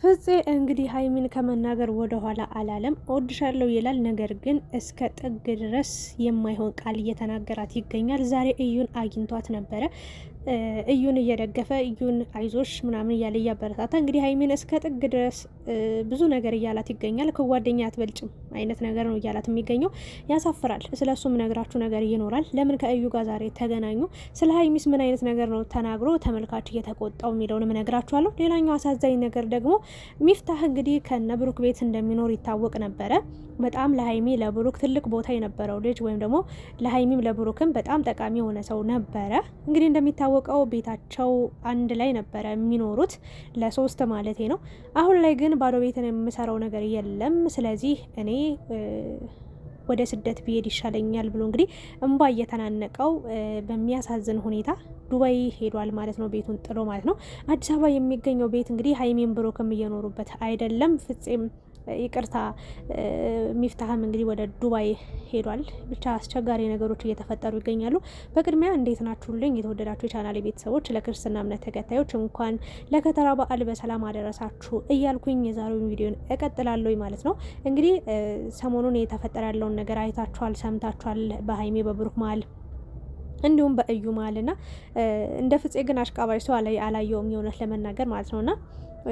ፍፄ እንግዲህ ሀይሚን ከመናገር ወደ ኋላ አላለም። እወድሻለሁ ይላል፣ ነገር ግን እስከ ጥግ ድረስ የማይሆን ቃል እየተናገራት ይገኛል። ዛሬ እዩን አግኝቷት ነበረ። እዩን እየደገፈ እዩን አይዞሽ ምናምን እያለ እያበረታታ እንግዲህ ሀይሚን እስከ ጥግ ድረስ ብዙ ነገር እያላት ይገኛል። ከጓደኛ አትበልጭም አይነት ነገር ነው እያላት የሚገኘው። ያሳፍራል። ስለ እሱም ነግራችሁ ነገር ይኖራል። ለምን ከእዩ ጋር ዛሬ ተገናኙ? ስለ ሀይሚስ ምን አይነት ነገር ነው ተናግሮ ተመልካች እየተቆጣው የሚለውንም ነግራችኋለሁ። ሌላኛው አሳዛኝ ነገር ደግሞ ሚፍታህ እንግዲህ ከነ ብሩክ ቤት እንደሚኖር ይታወቅ ነበረ። በጣም ለሀይሚ ለብሩክ ትልቅ ቦታ የነበረው ልጅ ወይም ደግሞ ለሀይሚም ለብሩክም በጣም ጠቃሚ የሆነ ሰው ነበረ። እንግዲህ እንደሚታወቀው ቤታቸው አንድ ላይ ነበረ የሚኖሩት ለ3 ማለቴ ነው። አሁን ላይ ግን ባዶ ቤትን የምሰራው ነገር የለም፣ ስለዚህ እኔ ወደ ስደት ብሄድ ይሻለኛል ብሎ እንግዲህ እንባ እየተናነቀው በሚያሳዝን ሁኔታ ዱባይ ሄዷል ማለት ነው፣ ቤቱን ጥሎ ማለት ነው። አዲስ አበባ የሚገኘው ቤት እንግዲህ ሀይሚን ብሩክም እየኖሩበት አይደለም። ፍፄም ይቅርታ ሚፍታህም እንግዲህ ወደ ዱባይ ሄዷል። ብቻ አስቸጋሪ ነገሮች እየተፈጠሩ ይገኛሉ። በቅድሚያ እንዴት ናችሁልኝ የተወደዳችሁ የቻናሌ ቤተሰቦች፣ ለክርስትና እምነት ተከታዮች እንኳን ለከተራ በዓል በሰላም አደረሳችሁ እያልኩኝ የዛሬውን ቪዲዮን እቀጥላለሁ ማለት ነው። እንግዲህ ሰሞኑን የተፈጠረ ያለውን ነገር አይታችኋል፣ ሰምታችኋል። በሀይሜ በብሩክ መሀል እንዲሁም በእዩ መሀልና እንደ ፍፄ ግን አሽቃባጭ ሰው አላየውም የእውነት ለመናገር ማለት ነውና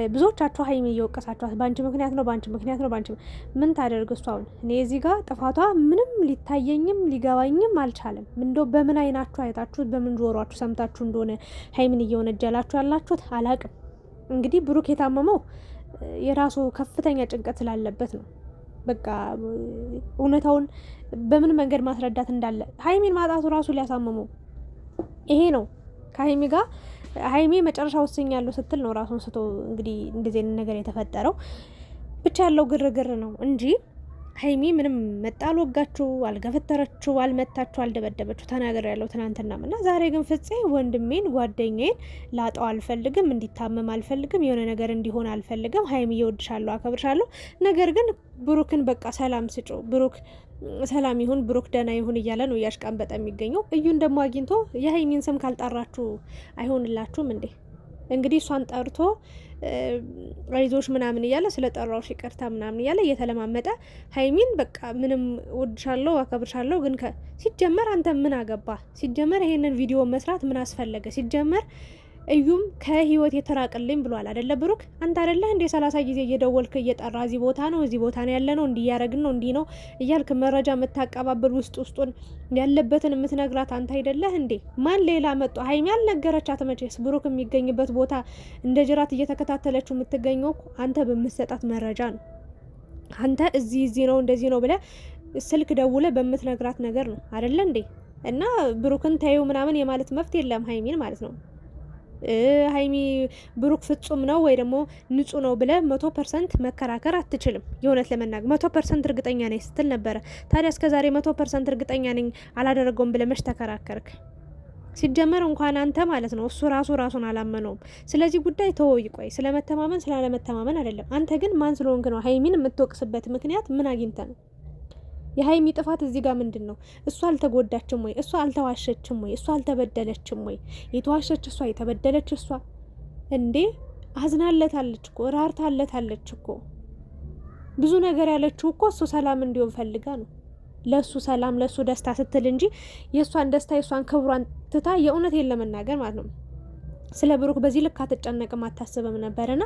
ብዙዎቻችሁ ሀይሚ እየወቀሳችኋት በአንቺ ምክንያት ነው በአንቺ ምክንያት ነው በአንቺ ምን ታደርግ እሷ። አሁን እኔ እዚህ ጋር ጥፋቷ ምንም ሊታየኝም ሊገባኝም አልቻለም። እንደው በምን አይናችሁ አይታችሁት በምን ጆሯችሁ ሰምታችሁ እንደሆነ ሀይሚን እየወነጀላችሁ ያላችሁት አላቅም። እንግዲህ ብሩክ የታመመው የራሱ ከፍተኛ ጭንቀት ስላለበት ነው። በቃ እውነታውን በምን መንገድ ማስረዳት እንዳለ ሀይሚን ማጣቱ ራሱ ሊያሳምመው ይሄ ነው። ከሀይሚ ጋር ሀይሚ መጨረሻ ወስኛለሁ ስትል ነው ራሱን ስቶ እንግዲህ እንደዚህ አይነት ነገር የተፈጠረው። ብቻ ያለው ግርግር ነው እንጂ ሀይሚ ምንም መጣ አልወጋችሁ፣ አልገፈተረችሁ፣ አልመታችሁ፣ አልደበደበችሁ ተናገር ያለው ትናንትናም እና ዛሬ ግን ፍፄ ወንድሜን ጓደኛዬን ላጣው አልፈልግም፣ እንዲታመም አልፈልግም፣ የሆነ ነገር እንዲሆን አልፈልግም። ሀይሚ እወድሻለሁ፣ አከብርሻለሁ፣ ነገር ግን ብሩክን በቃ ሰላም ስጮ ብሩክ ሰላም ይሁን ብሩክ ደህና ይሁን እያለ ነው እያሽቃበጠ የሚገኘው። እዩን ደግሞ አግኝቶ የሀይሚን ስም ካልጠራችሁ አይሆንላችሁም እንዴ? እንግዲህ እሷን ጠርቶ አይዞሽ ምናምን እያለ ስለ ጠራውሽ ይቅርታ ምናምን እያለ እየተለማመጠ ሀይሚን በቃ ምንም ወድሻለሁ አከብርሻለሁ፣ ግን ሲጀመር አንተ ምን አገባ? ሲጀመር ይሄንን ቪዲዮ መስራት ምን አስፈለገ? ሲጀመር እዩም ከህይወት የተራቅልኝ ብሏል አይደለ ብሩክ? አንተ አይደለ እንዴ 30 ጊዜ እየደወልክ እየጠራ እዚህ ቦታ ነው እዚህ ቦታ ነው ያለ ነው እንዲያረግን ነው እንዲ ነው እያልክ መረጃ የምታቀባብል ውስጡን ያለበትን የምትነግራት አንተ አይደለህ እንዴ? ማን ሌላ መጣ? ሀይሚ ያልነገረቻት መቼስ ብሩክ የሚገኝበት ቦታ እንደ ጅራት እየተከታተለችው የምትገኘው አንተ በምትሰጣት መረጃ ነው። አንተ እዚህ ነው እንደዚህ ነው ብለህ ስልክ ደውለ በምትነግራት ነገር ነው አይደለ እንዴ? እና ብሩክን ታዩ ምናምን የማለት መብት የለም ሀይሚን ማለት ነው። ሀይሚ ብሩክ ፍጹም ነው ወይ ደግሞ ንጹህ ነው ብለ 100% መከራከር አትችልም። የእውነት ለመናገር 100% እርግጠኛ ነኝ ስትል ነበረ። ታዲያ እስከዛሬ 100% እርግጠኛ ነኝ አላደረገውም ብለ መች ተከራከርክ? ሲጀመር እንኳን አንተ ማለት ነው እሱ ራሱን አላመነውም። ስለዚህ ጉዳይ ተወይ። ቆይ ስለመተማመን ስላለመተማመን አይደለም። አንተ ግን ማን ስለሆንክ ነው ሀይሚን የምትወቅስበት ምክንያት ምን አግኝተ ነው? የሀይሚ ጥፋት እዚህ ጋር ምንድን ነው? እሷ አልተጎዳችም ወይ? እሷ አልተዋሸችም ወይ? እሷ አልተበደለችም ወይ? የተዋሸች እሷ፣ የተበደለች እሷ። እንዴ አዝናለታለች እኮ ራርታለታለች እኮ። ብዙ ነገር ያለችው እኮ እሱ ሰላም እንዲሆን ፈልጋ ነው። ለሱ ሰላም ለሱ ደስታ ስትል እንጂ የእሷን ደስታ የእሷን ክብሯን ትታ የእውነት ለመናገር ማለት ነው ስለ ብሩክ በዚህ ልክ አትጨነቅም አታስብም ነበርና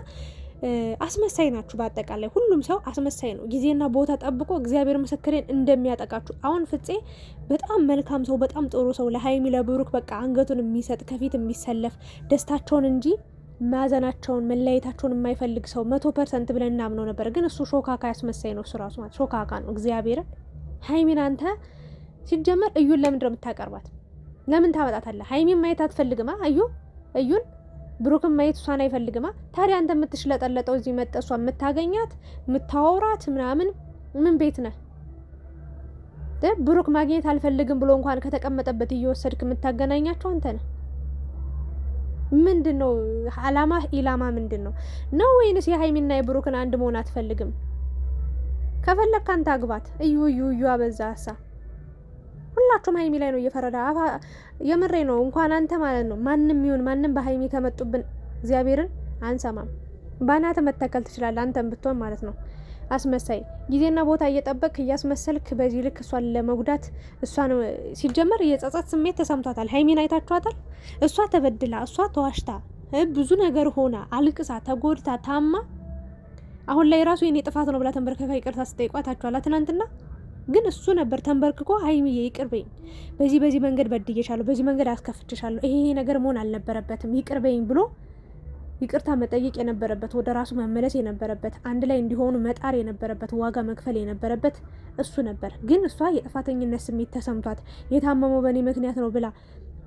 አስመሳይ ናችሁ። በአጠቃላይ ሁሉም ሰው አስመሳይ ነው። ጊዜና ቦታ ጠብቆ እግዚአብሔር ምስክሬን እንደሚያጠቃችሁ። አሁን ፍፄ በጣም መልካም ሰው፣ በጣም ጥሩ ሰው፣ ለሀይሚ ለብሩክ በቃ አንገቱን የሚሰጥ ከፊት የሚሰለፍ ደስታቸውን እንጂ ማዘናቸውን መለያየታቸውን የማይፈልግ ሰው 100% ብለን እናምነው ነበር። ግን እሱ ሾካካ ያስመሳይ ነው። እሱ ራሱ ማለት ሾካካ ነው። እግዚአብሔርን ሀይሚን አንተ ሲጀመር እዩን ለምንድን ነው የምታቀርባት? ለምን ታመጣታለህ? ሀይሚን ማየት አትፈልግማ? እዩን ብሩክን ማየት እሷን አይፈልግማ? ታዲያ አንተ የምትሽለጠለጠው እዚህ መጠ እሷ የምታገኛት የምታወራት ምናምን ምን ቤት ነህ? ብሩክ ማግኘት አልፈልግም ብሎ እንኳን ከተቀመጠበት እየወሰድክ የምታገናኛቸው አንተ ነህ። ምንድን ነው አላማ? ኢላማ ምንድን ነው ወይንስ የሀይሚና የብሩክን አንድ መሆን አትፈልግም? ከፈለክ አንተ አግባት። እዩ አበዛ ሀሳ ሁላችሁም ሀይሚ ላይ ነው እየፈረዳ የምሬ ነው። እንኳን አንተ ማለት ነው ማንም ይሁን ማንም በሀይሚ ከመጡብን እግዚአብሔርን አንሰማም። ባናተ መተከል ትችላለህ፣ አንተም ብትሆን ማለት ነው። አስመሳይ ጊዜና ቦታ እየጠበቅ እያስመሰልክ በዚህ ልክ እሷን ለመጉዳት እሷን ሲጀመር የጸጸት ስሜት ተሰምቷታል። ሀይሚን አይታችኋታል። እሷ ተበድላ እሷ ተዋሽታ ብዙ ነገር ሆና አልቅሳ ተጎድታ ታማ አሁን ላይ ራሱ የኔ ጥፋት ነው ብላ ተንበርከካ ይቅርታ ስጠይቋታችኋላ ትናንትና። ግን እሱ ነበር ተንበርክኮ ሀይሚዬ ይቅር በይኝ፣ በዚህ መንገድ በድዬሻለሁ፣ በዚህ መንገድ አስከፍቼሻለሁ፣ ይሄ ነገር መሆን አልነበረበትም፣ ይቅር በይኝ ብሎ ይቅርታ መጠየቅ የነበረበት፣ ወደ ራሱ መመለስ የነበረበት፣ አንድ ላይ እንዲሆኑ መጣር የነበረበት፣ ዋጋ መክፈል የነበረበት እሱ ነበር። ግን እሷ የጥፋተኝነት ስሜት ተሰምቷት የታመመው በእኔ ምክንያት ነው ብላ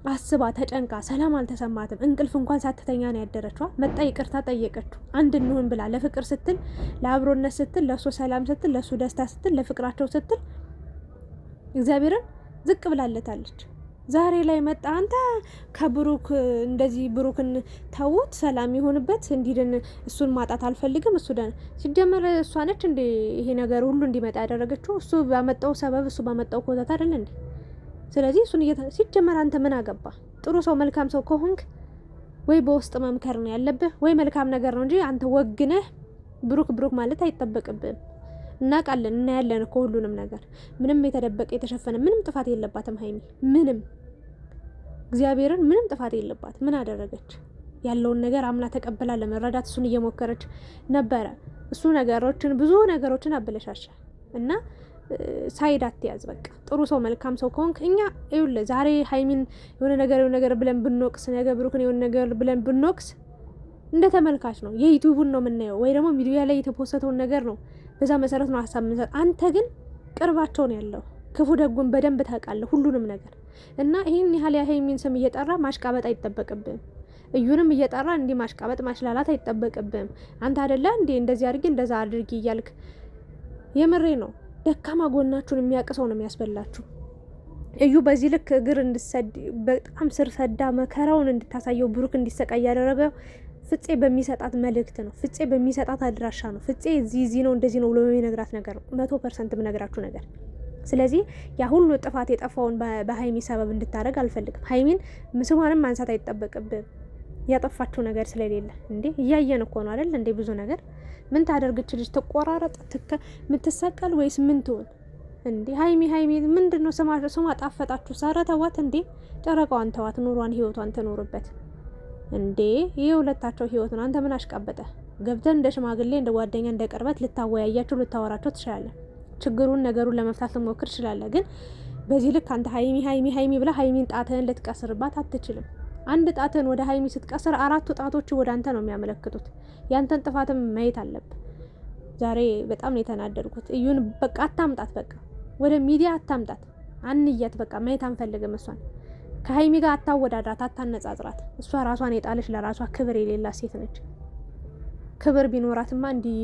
አስባ ተጨንቃ ሰላም አልተሰማትም። እንቅልፍ እንኳን ሳትተኛ ነው ያደረችዋ። መጣ ይቅርታ ጠየቀችው። አንድ እንሁን ብላ ለፍቅር ስትል፣ ለአብሮነት ስትል፣ ለእሱ ሰላም ስትል፣ ለእሱ ደስታ ስትል፣ ለፍቅራቸው ስትል እግዚአብሔርን ዝቅ ብላለታለች። ዛሬ ላይ መጣ አንተ ከብሩክ እንደዚህ ብሩክን ተውት፣ ሰላም ይሆንበት፣ እንዲድን እሱን ማጣት አልፈልግም። እሱ ደን ሲጀመር እሷ ነች እንዴ ይሄ ነገር ሁሉ እንዲመጣ ያደረገችው? እሱ ባመጣው ሰበብ እሱ ባመጣው ኮተት አይደል እንዴ? ስለዚህ እሱን ሲጀመር አንተ ምን አገባ? ጥሩ ሰው መልካም ሰው ከሆንክ ወይ በውስጥ መምከር ነው ያለብህ ወይ መልካም ነገር ነው እንጂ አንተ ወግነህ ብሩክ ማለት አይጠበቅብህም። እናውቃለን እናያለን እኮ ሁሉንም ነገር። ምንም የተደበቀ የተሸፈነ ምንም ጥፋት የለባትም ሀይሚ። ምንም እግዚአብሔርን ምንም ጥፋት የለባት። ምን አደረገች? ያለውን ነገር አምና ተቀብላ ለመረዳት እሱን እየሞከረች ነበረ። እሱ ብዙ ነገሮችን አበለሻሻ እና ሳይድ አትያዝ። በቃ ጥሩ ሰው መልካም ሰው ከሆንክ እኛ ይኸውልህ ዛሬ ሀይሚን የሆነ ነገር ብለን ብንወቅስ፣ ነገ ብሩክን የሆነ ነገር ብለን ብንወቅስ እንደ ተመልካች ነው፣ የዩቲዩቡን ነው የምናየው፣ ወይ ደግሞ ሚዲያ ላይ የተፖሰተውን ነገር ነው። በዛ መሰረት ነው ሀሳብ የምንሰጥ። አንተ ግን ቅርባቸው ነው ያለው፣ ክፉ ደጉን በደንብ ታውቃለህ ሁሉንም ነገር እና ይህን ያህል የሀይሚን ስም እየጠራ ማሽቃበጥ አይጠበቅብህም። እዩንም እየጠራ እንዲህ ማሽቃበጥ ማሽላላት አይጠበቅብህም። አንተ አይደለ እንዴ እንደዚህ አድርጊ እንደዛ አድርጊ እያልክ የምሬ ነው። ደካማ ጎናችሁን የሚያቅሰው ነው የሚያስበላችሁ። እዩ በዚህ ልክ እግር በጣም ስር ሰዳ መከራውን እንድታሳየው ብሩክ እንዲሰቃይ ያደረገው ፍፄ በሚሰጣት መልእክት ነው። ፍፄ በሚሰጣት አድራሻ ነው። ፍፄ እዚህ ነው እንደዚህ ነው ብሎ የሚነግራት ነገር ነው 100% የምነግራችሁ ነገር። ስለዚህ ያ ሁሉ ጥፋት የጠፋውን በሀይሚ ሰበብ እንድታደርግ አልፈልግም። ሀይሚን ስሟንም ማንሳት አይጠበቅብም ያጠፋችው ነገር ስለሌለ። እንዴ እያየን እኮ ነው አይደል እንዴ ብዙ ነገር። ምን ታደርግች ልጅ? ትቆራረጥ ምትሰቀል ወይስ ምን ትሆን እንዴ? ሀይሚ ምንድነው ስሟ ጣፈጣችሁ? ሳረ ተዋት እንዴ፣ ጨረቃዋን ተዋት፣ ኑሯን ህይወቷን ትኖርበት እንዴ። ይሄ ሁለታቸው ህይወት ነው። አንተ ምን አሽቃበጠ? ገብተን እንደ ሽማግሌ እንደ ጓደኛ እንደ ቅርበት ልታወያያቸው ልታወራቸው ትችላለህ። ነገሩን ለመፍታት ልሞክር ትችላለህ። ግን በዚህ ልክ አንተ ሀይሚ ብላ ሀይሚን ጣትህን ልትቀስርባት አትችልም። አንድ ጣትህን ወደ ሀይሚ ስትቀስር 4 ጣቶች ወደ አንተ ነው የሚያመለክቱት። ያንተን ጥፋትም ማየት አለብህ። ዛሬ በጣም ነው የተናደድኩት። እዩን በቃ አታምጣት፣ በቃ ወደ ሚዲያ አታምጣት፣ አንያት፣ በቃ ማየት አንፈልግም። እሷን ከሀይሚ ጋር አታወዳድራት፣ አታነጻጽራት። እሷ ራሷን የጣለች ለራሷ ክብር የሌላት ሴት ነች። ክብር ቢኖራትማ እንዲህ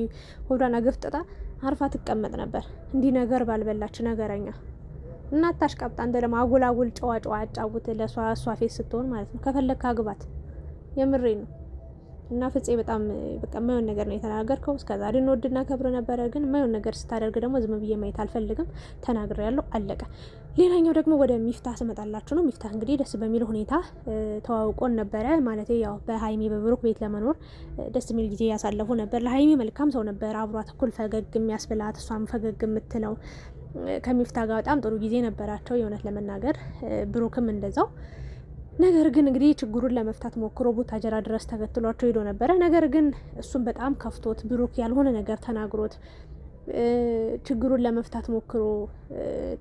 ሆዷን አገፍጥጣ አርፋ ትቀመጥ ነበር። እንዲህ ነገር ባልበላች ነገረኛ እና አታሽቃብጥ። አንተ ደግሞ አጉላጉል ጨዋ አጫውት ለሷ እሷ ፌስ ስትሆን ማለት ነው። ከፈለክ አግባት። የምሬ ነው። እና ፍፄ በጣም በቃ የማይሆን ነገር ነው የተናገርከው። እስከዛሬ እንወድና ከብር ነበረ፣ ግን የማይሆን ነገር ስታደርግ ደግሞ ዝም ብዬ ማየት አልፈልግም። ተናግሬያለሁ፣ አለቀ። ሌላኛው ደግሞ ወደ ሚፍታህ ስመጣላችሁ ነው። ሚፍታህ እንግዲህ ደስ በሚል ሁኔታ ተዋውቆን ነበረ። ማለት ያው በሀይሚ በብሩክ ቤት ለመኖር ደስ የሚል ጊዜ ያሳለፉ ነበር። ለሀይሚ መልካም ሰው ነበር፣ አብሯት እኩል ፈገግ የሚያስብላት እሷም ፈገግ የምትለው ከሚፍታህ ጋር በጣም ጥሩ ጊዜ ነበራቸው የእውነት ለመናገር። ብሩክም እንደዛው። ነገር ግን እንግዲህ ችግሩን ለመፍታት ሞክሮ ቡታጀራ ድረስ ተከትሏቸው ሄዶ ነበረ። ነገር ግን እሱም በጣም ከፍቶት ብሩክ ያልሆነ ነገር ተናግሮት ችግሩን ለመፍታት ሞክሮ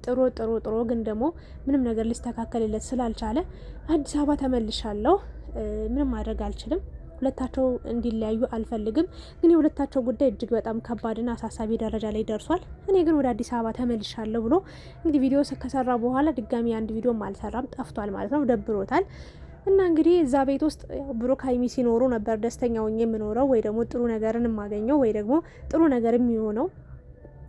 ጥሩ ግን ደግሞ ምንም ነገር ሊስተካከልለት ስላልቻለ አዲስ አበባ ተመልሻለሁ፣ ምንም ማድረግ አልችልም፣ ሁለታቸው እንዲለያዩ አልፈልግም፣ ግን የሁለታቸው ጉዳይ እጅግ በጣም ከባድና አሳሳቢ ደረጃ ላይ ደርሷል። እኔ ግን ወደ አዲስ አበባ ተመልሻለሁ ብሎ እንግዲህ ቪዲዮ ከሰራ በኋላ ድጋሚ አንድ ቪዲዮም አልሰራም፣ ጠፍቷል ማለት ነው፣ ደብሮታል። እና እንግዲህ እዛ ቤት ውስጥ ብሩክ ሀይሚ ሲኖሩ ነበር ደስተኛ ሆኜ የምኖረው ወይ ደግሞ ጥሩ ነገርን የማገኘው ወይ ደግሞ ጥሩ ነገር የሚሆነው።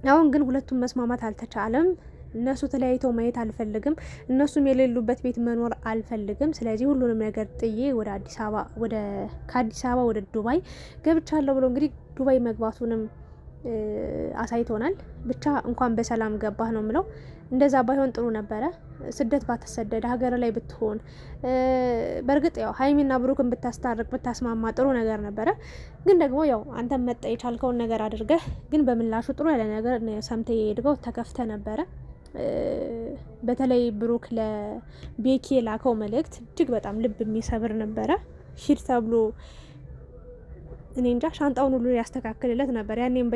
አሁን ግን ሁለቱም መስማማት አልተቻለም። እነሱ ተለያይተው ማየት አልፈልግም፣ እነሱም የሌሉበት ቤት መኖር አልፈልግም። ስለዚህ ሁሉንም ነገር ጥዬ ከአዲስ አበባ ወደ ዱባይ ገብቻለሁ ብሎ እንግዲህ ዱባይ መግባቱንም አሳይቶናል። ብቻ እንኳን በሰላም ገባህ ነው ምለው። እንደዛ ባይሆን ጥሩ ነበረ። ስደት ባትሰደድ ሀገር ላይ ብትሆን። በእርግጥ ያው ሀይሚና ብሩክን ብታስታርቅ ብታስማማ ጥሩ ነገር ነበረ። ግን ደግሞ ያው አንተም መጣ የቻልከውን ነገር አድርገህ ግን በምላሹ ጥሩ ያለ ነገር ሰምተ የሄድገው ተከፍተ ነበረ። በተለይ ብሩክ ለቤኪ የላከው መልእክት እጅግ በጣም ልብ የሚሰብር ነበረ። ሂድ ተብሎ እኔ እንጃ ሻንጣውን ሁሉ ያስተካክልለት ነበር። ያኔም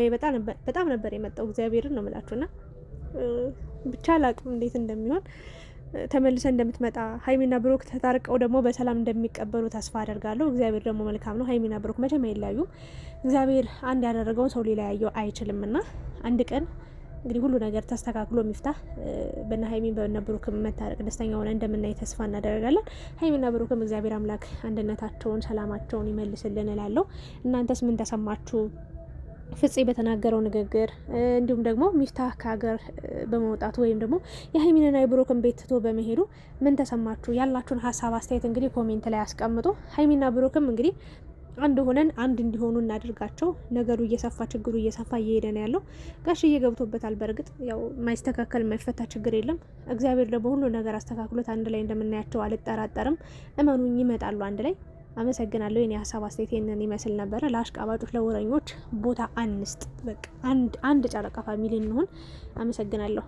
በጣም ነበር የመጣው። እግዚአብሔርን ነው የምላችሁና ብቻ አላቅም እንዴት እንደሚሆን ተመልሰ እንደምትመጣ ሀይሚና ብሩክ ተታርቀው ደግሞ በሰላም እንደሚቀበሉ ተስፋ አደርጋለሁ። እግዚአብሔር ደግሞ መልካም ነው። ሀይሚና ብሩክ መቼም አይለያዩም። እግዚአብሔር አንድ ያደረገውን ሰው ሊለያየው አይችልምና አንድ ቀን እንግዲህ ሁሉ ነገር ተስተካክሎ ሚፍታህ በእነ ሀይሚ በእነ ብሩክም መታረቅ ደስተኛ ሆነ እንደምናይ ተስፋ እናደርጋለን። ሀይሚና ብሩክም እግዚአብሔር አምላክ አንድነታቸውን ሰላማቸውን ይመልስልን እላለሁ። እናንተስ ምን ተሰማችሁ? ፍፄ በተናገረው ንግግር እንዲሁም ደግሞ ሚፍታህ ከሀገር በመውጣቱ ወይም ደግሞ የሀይሚንና የብሩክን ቤት ትቶ በመሄዱ ምን ተሰማችሁ? ያላችሁን ሀሳብ አስተያየት እንግዲህ ኮሜንት ላይ አስቀምጡ። ሀይሚና ብሩክም እንግዲህ አንድ ሆነን አንድ እንዲሆኑ እናድርጋቸው። ነገሩ እየሰፋ ችግሩ እየሰፋ እየሄደ ነው ያለው። ጋሽዬ ገብቶበታል። በእርግጥ ያው የማይስተካከል የማይፈታ ችግር የለም። እግዚአብሔር ደግሞ ሁሉ ነገር አስተካክሎት አንድ ላይ እንደምናያቸው አልጠራጠርም። እመኑኝ ይመጣሉ አንድ ላይ። አመሰግናለሁ። የኔ ሀሳብ አስተያየት ይሄንን ይመስል ነበረ። ለአሽቃባጮች ለወረኞች ቦታ አንስጥ። በቃ አንድ ጨረቃ ፋሚሊ እንሆን። አመሰግናለሁ።